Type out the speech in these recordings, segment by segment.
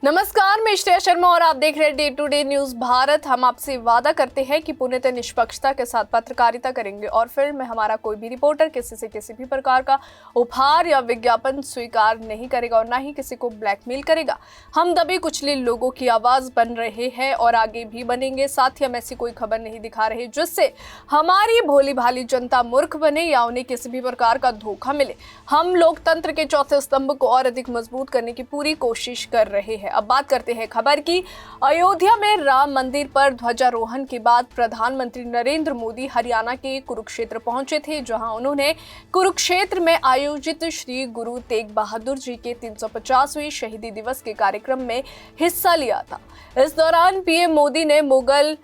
नमस्कार, मैं श्रेया शर्मा और आप देख रहे हैं day to day news Bharat. हम आपसे वादा करते हैं कि पूर्णतः निष्पक्षता के साथ पत्रकारिता करेंगे और फिल्म में हमारा कोई भी रिपोर्टर किसी से किसी भी प्रकार का उपहार या विज्ञापन स्वीकार नहीं करेगा और ना ही किसी को ब्लैकमेल करेगा। हम दबे कुचले लोगों की आवाज बन रहे हैं और आगे भी बनेंगे। साथ ही हम ऐसी कोई खबर नहीं दिखा रहे जिससे हमारी भोली भाली जनता मूर्ख बने या उन्हें किसी भी प्रकार का धोखा मिले। हम लोकतंत्र के चौथे स्तंभ को और अधिक मजबूत करने की पूरी कोशिश कर रहे हैं। अब बात करते हैं खबर की। अयोध्या में राम मंदिर पर ध्वजारोहण के बाद प्रधानमंत्री नरेंद्र मोदी हरियाणा के कुरुक्षेत्र पहुंचे थे, जहां उन्होंने कुरुक्षेत्र में आयोजित श्री गुरु तेग बहादुर जी के 350वें शहीदी दिवस के कार्यक्रम में हिस्सा लिया था। इस दौरान पीएम मोदी ने मुगल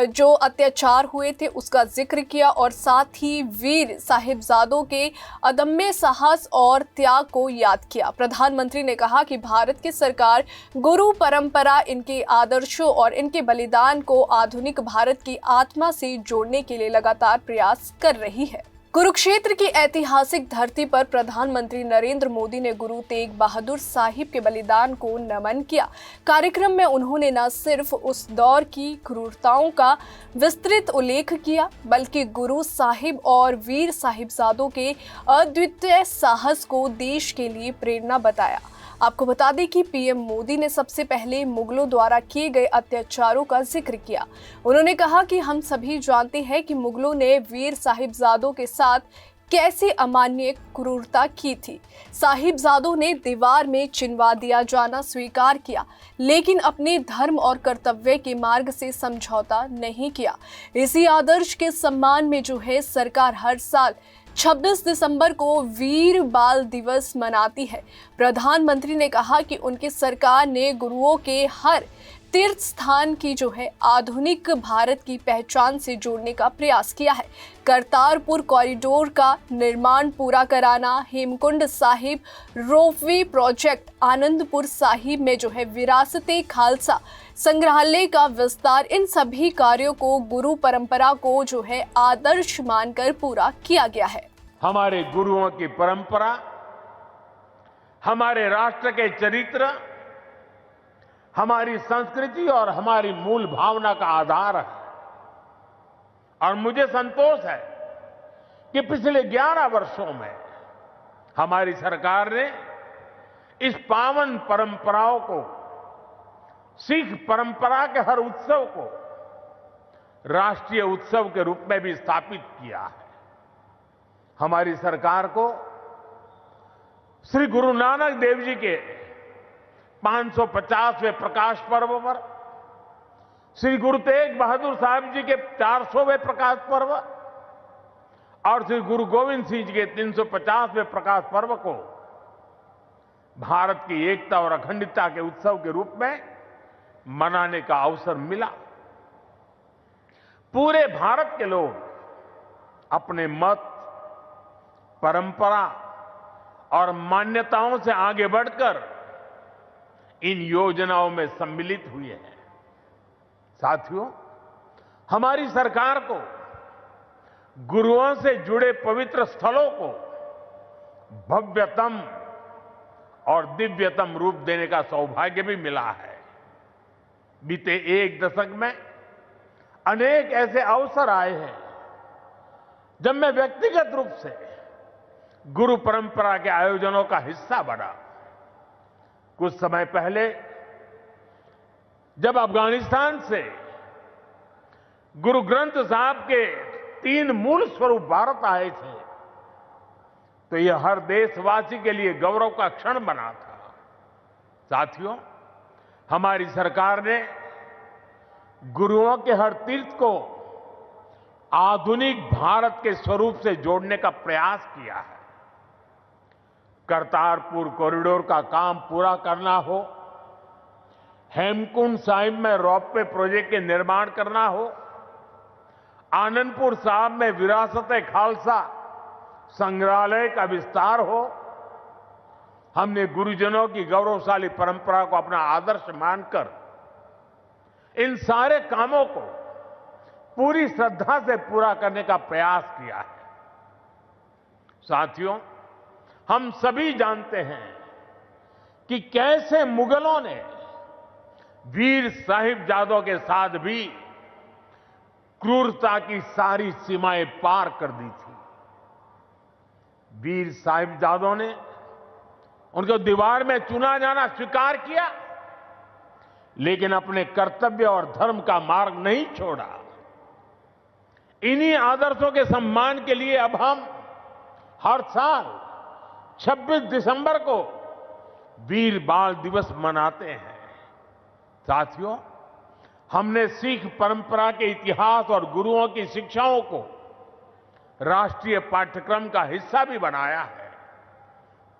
जो अत्याचार हुए थे उसका जिक्र किया और साथ ही वीर साहिबजादों के अदम्य साहस और त्याग को याद किया। प्रधानमंत्री ने कहा कि भारत की सरकार गुरु परंपरा, इनके आदर्शों और इनके बलिदान को आधुनिक भारत की आत्मा से जोड़ने के लिए लगातार प्रयास कर रही है। कुरुक्षेत्र की ऐतिहासिक धरती पर प्रधानमंत्री नरेंद्र मोदी ने गुरु तेग बहादुर साहिब के बलिदान को नमन किया। कार्यक्रम में उन्होंने न सिर्फ उस दौर की क्रूरताओं का विस्तृत उल्लेख किया, बल्कि गुरु साहिब और वीर साहिबजादों के अद्वितीय साहस को देश के लिए प्रेरणा बताया। आपको बता दें कि पीएम मोदी ने सबसे पहले मुगलों द्वारा किए गए अत्याचारों का जिक्र किया। उन्होंने कहा कि हम सभी जानते हैं कि मुगलों ने वीर साहिबजादों के साथ कैसी अमानवीय क्रूरता की थी। साहिबजादों ने दीवार में चिनवा दिया जाना स्वीकार किया, लेकिन अपने धर्म और कर्तव्य के मार्ग से समझौता नहीं किया। इसी आदर्श के सम्मान में जो है सरकार हर साल 26 दिसंबर को वीर बाल दिवस मनाती है। प्रधानमंत्री ने कहा कि उनकी सरकार ने गुरुओं के हर तीर्थ स्थान की जो है आधुनिक भारत की पहचान से जोड़ने का प्रयास किया है। करतारपुर कॉरिडोर का निर्माण पूरा कराना, हेमकुंड साहिब रोपवे प्रोजेक्ट, आनंदपुर साहिब में जो है विरासते खालसा संग्रहालय का विस्तार, इन सभी कार्यों को गुरु परंपरा को जो है आदर्श मानकर पूरा किया गया है। हमारे गुरुओं की परंपरा हमारे राष्ट्र के चरित्र, हमारी संस्कृति और हमारी मूल भावना का आधार है। और मुझे संतोष है कि पिछले 11 वर्षों में हमारी सरकार ने इस पावन परंपराओं को, सिख परंपरा के हर उत्सव को राष्ट्रीय उत्सव के रूप में भी स्थापित किया है। हमारी सरकार को श्री गुरु नानक देव जी के 550वें प्रकाश पर्व पर, श्री गुरु तेग बहादुर साहब जी के 400वें प्रकाश पर्व और श्री गुरु गोविंद सिंह जी के 350वें प्रकाश पर्व को भारत की एकता और अखंडता के उत्सव के रूप में मनाने का अवसर मिला। पूरे भारत के लोग अपने मत, परंपरा और मान्यताओं से आगे बढ़कर इन योजनाओं में सम्मिलित हुए हैं। साथियों, हमारी सरकार को गुरुओं से जुड़े पवित्र स्थलों को भव्यतम और दिव्यतम रूप देने का सौभाग्य भी मिला है। बीते एक दशक में अनेक ऐसे अवसर आए हैं जब मैं व्यक्तिगत रूप से गुरु परंपरा के आयोजनों का हिस्सा बना। कुछ समय पहले जब अफगानिस्तान से गुरु ग्रंथ साहब के 3 मूल स्वरूप भारत आए थे, तो यह हर देशवासी के लिए गौरव का क्षण बना था। साथियों, हमारी सरकार ने गुरुओं के हर तीर्थ को आधुनिक भारत के स्वरूप से जोड़ने का प्रयास किया है। करतारपुर कॉरिडोर का काम पूरा करना हो, हेमकुंड साहिब में रोपवे प्रोजेक्ट के निर्माण करना हो, आनंदपुर साहिब में विरासत-ए खालसा संग्रहालय का विस्तार हो, हमने गुरुजनों की गौरवशाली परंपरा को अपना आदर्श मानकर इन सारे कामों को पूरी श्रद्धा से पूरा करने का प्रयास किया है। साथियों, हम सभी जानते हैं कि कैसे मुगलों ने वीर साहिबजादों के साथ भी क्रूरता की सारी सीमाएं पार कर दी थी। वीर साहिबजादों ने उनको दीवार में चुना जाना स्वीकार किया, लेकिन अपने कर्तव्य और धर्म का मार्ग नहीं छोड़ा। इन्हीं आदर्शों के सम्मान के लिए अब हम हर साल 26 दिसंबर को वीर बाल दिवस मनाते हैं। साथियों, हमने सिख परंपरा के इतिहास और गुरुओं की शिक्षाओं को राष्ट्रीय पाठ्यक्रम का हिस्सा भी बनाया है,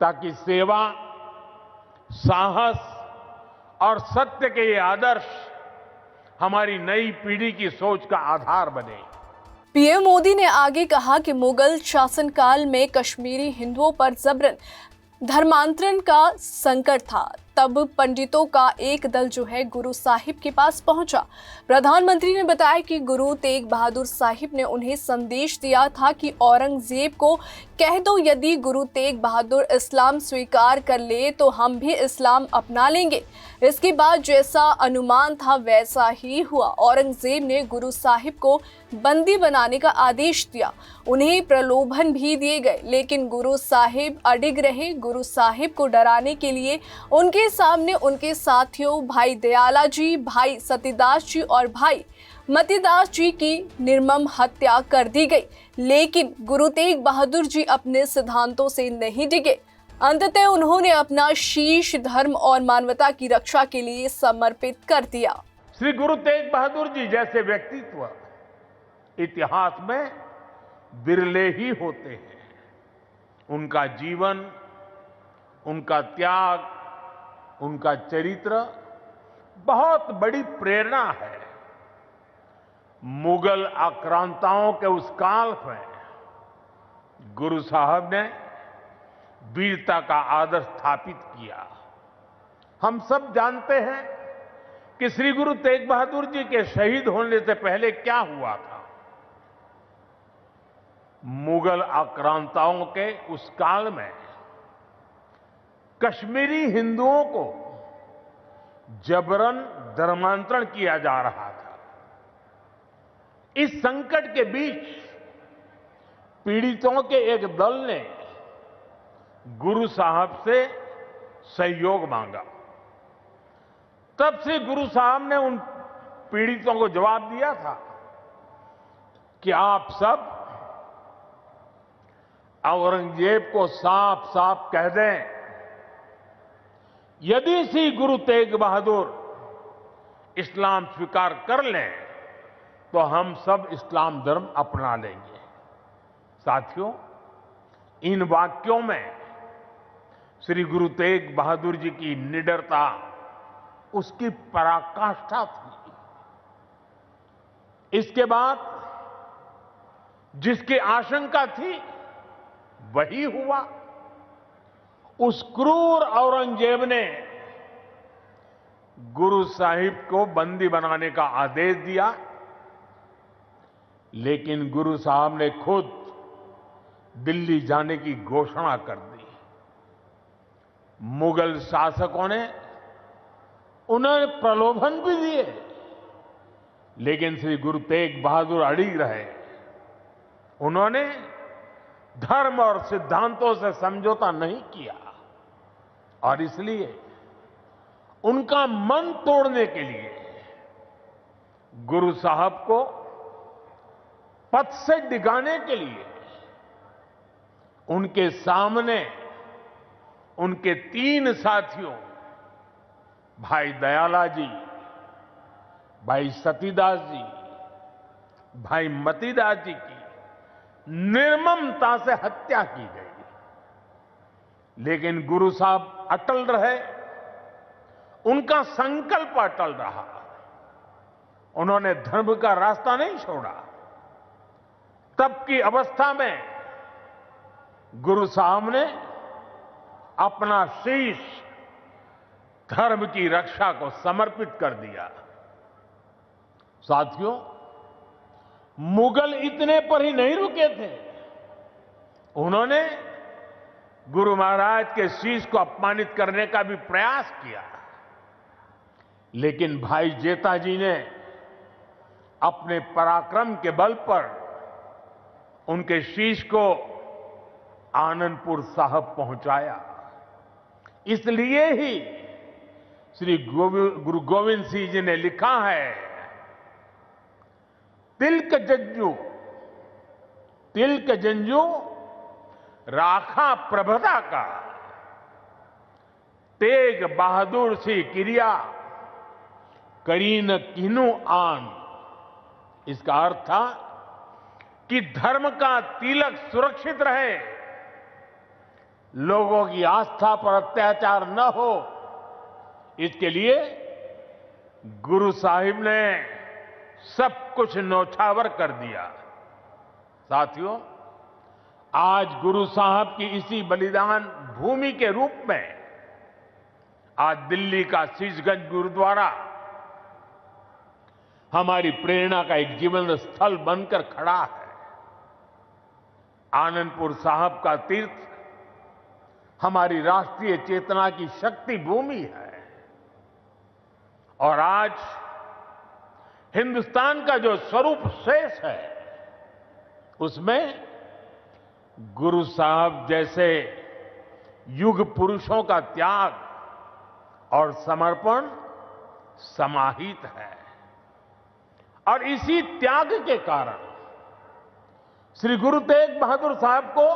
ताकि सेवा, साहस और सत्य के ये आदर्श हमारी नई पीढ़ी की सोच का आधार बने। पीएम मोदी ने आगे कहा कि मुगल शासनकाल में कश्मीरी हिंदुओं पर जबरन धर्मांतरण का संकट था। तब पंडितों का एक दल जो है गुरु साहिब के पास पहुंचा। प्रधानमंत्री ने बताया कि गुरु तेग बहादुर साहिब ने उन्हें संदेश दिया था कि औरंगजेब को कह दो, यदि गुरु तेग बहादुर इस्लाम स्वीकार कर ले तो हम भी इस्लाम अपना लेंगे। इसके बाद जैसा अनुमान था वैसा ही हुआ। औरंगजेब ने गुरु साहिब को बंदी बनाने का आदेश दिया। उन्हें प्रलोभन भी दिए गए, लेकिन गुरु साहिब अडिग रहे। गुरु साहिब को डराने के लिए उनके सामने उनके साथियों भाई दयाला जी, भाई सतीदास जी और भाई मतीदास जी की निर्मम हत्या कर दी गई। लेकिन गुरु तेग बहादुर जी अपने सिद्धांतों से नहीं डिगे। अंततः उन्होंने अपना शीश धर्म और मानवता की रक्षा के लिए समर्पित कर दिया। श्री गुरु तेग बहादुर जी जैसे व्यक्तित्व इतिहास में बिरले ही होते हैं। उनका जीवन, उनका त्याग, उनका चरित्र बहुत बड़ी प्रेरणा है। मुगल आक्रांताओं के उस काल में गुरु साहब ने वीरता का आदर्श स्थापित किया। हम सब जानते हैं कि श्री गुरु तेग बहादुर जी के शहीद होने से पहले क्या हुआ था। मुगल आक्रांताओं के उस काल में कश्मीरी हिंदुओं को जबरन धर्मांतरण किया जा रहा था। इस संकट के बीच पीड़ितों के एक दल ने गुरु साहब से सहयोग मांगा। तब से गुरु साहब ने उन पीड़ितों को जवाब दिया था कि आप सब औरंगजेब को साफ साफ कह दें, यदि श्री गुरु तेग बहादुर इस्लाम स्वीकार कर लें तो हम सब इस्लाम धर्म अपना लेंगे। साथियों, इन वाक्यों में श्री गुरु तेग बहादुर जी की निडरता, उसकी पराकाष्ठा थी। इसके बाद जिसकी आशंका थी वही हुआ। उस क्रूर औरंगजेब ने गुरु साहिब को बंदी बनाने का आदेश दिया, लेकिन गुरु साहब ने खुद दिल्ली जाने की घोषणा कर दी। मुगल शासकों ने उन्हें प्रलोभन भी दिए, लेकिन श्री गुरु तेग बहादुर अड़िग रहे। उन्होंने धर्म और सिद्धांतों से समझौता नहीं किया और इसलिए उनका मन तोड़ने के लिए गुरु साहब को पथ से डिगाने के लिए उनके सामने उनके 3 साथियों भाई दयाला जी, भाई सतीदास जी, भाई मतीदास जी की निर्ममता से हत्या की गई। लेकिन गुरु साहब अटल रहे, उनका संकल्प अटल रहा। उन्होंने धर्म का रास्ता नहीं छोड़ा। तब की अवस्था में गुरु साहब ने अपना शीश धर्म की रक्षा को समर्पित कर दिया। साथियों, मुगल इतने पर ही नहीं रुके थे। उन्होंने गुरु महाराज के शीश को अपमानित करने का भी प्रयास किया, लेकिन भाई जेठा जी ने अपने पराक्रम के बल पर उनके शीश को आनंदपुर साहिब पहुंचाया। इसलिए ही श्री गुरु गोविंद सिंह जी ने लिखा है, तिलक जंजू राखा प्रभता का, तेग बहादुर सी क्रिया करीन किन्नु आन। इसका अर्थ था कि धर्म का तिलक सुरक्षित रहे, लोगों की आस्था पर अत्याचार न हो, इसके लिए गुरु साहिब ने सब कुछ न्यौछावर कर दिया। साथियों, आज गुरु साहब की इसी बलिदान भूमि के रूप में आज दिल्ली का शीशगंज गुरुद्वारा हमारी प्रेरणा का एक जीवन स्थल बनकर खड़ा है। आनंदपुर साहिब का तीर्थ हमारी राष्ट्रीय चेतना की शक्ति भूमि है और आज हिंदुस्तान का जो स्वरूप शेष है उसमें गुरु साहब जैसे युग पुरुषों का त्याग और समर्पण समाहित है। और इसी त्याग के कारण श्री गुरु तेग बहादुर साहब को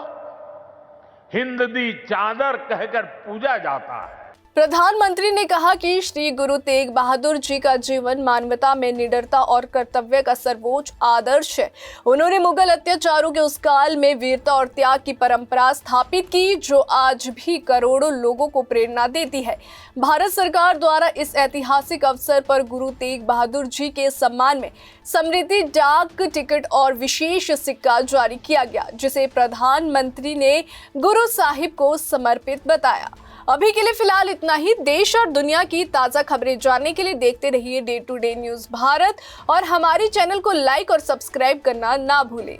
हिंद दी चादर कहकर पूजा जाता है। प्रधानमंत्री ने कहा कि श्री गुरु तेग बहादुर जी का जीवन मानवता में निडरता और कर्तव्य का सर्वोच्च आदर्श है। उन्होंने मुगल अत्याचारों के उस काल में वीरता और त्याग की परंपरा स्थापित की जो आज भी करोड़ों लोगों को प्रेरणा देती है। भारत सरकार द्वारा इस ऐतिहासिक अवसर पर गुरु तेग बहादुर जी के सम्मान में समृद्धि डाक टिकट और विशेष सिक्का जारी किया गया, जिसे प्रधानमंत्री ने गुरु साहिब को समर्पित बताया। अभी के लिए फिलहाल इतना ही। देश और दुनिया की ताज़ा खबरें जानने के लिए देखते रहिए day to day news Bharat और हमारे चैनल को लाइक और सब्सक्राइब करना ना भूलें।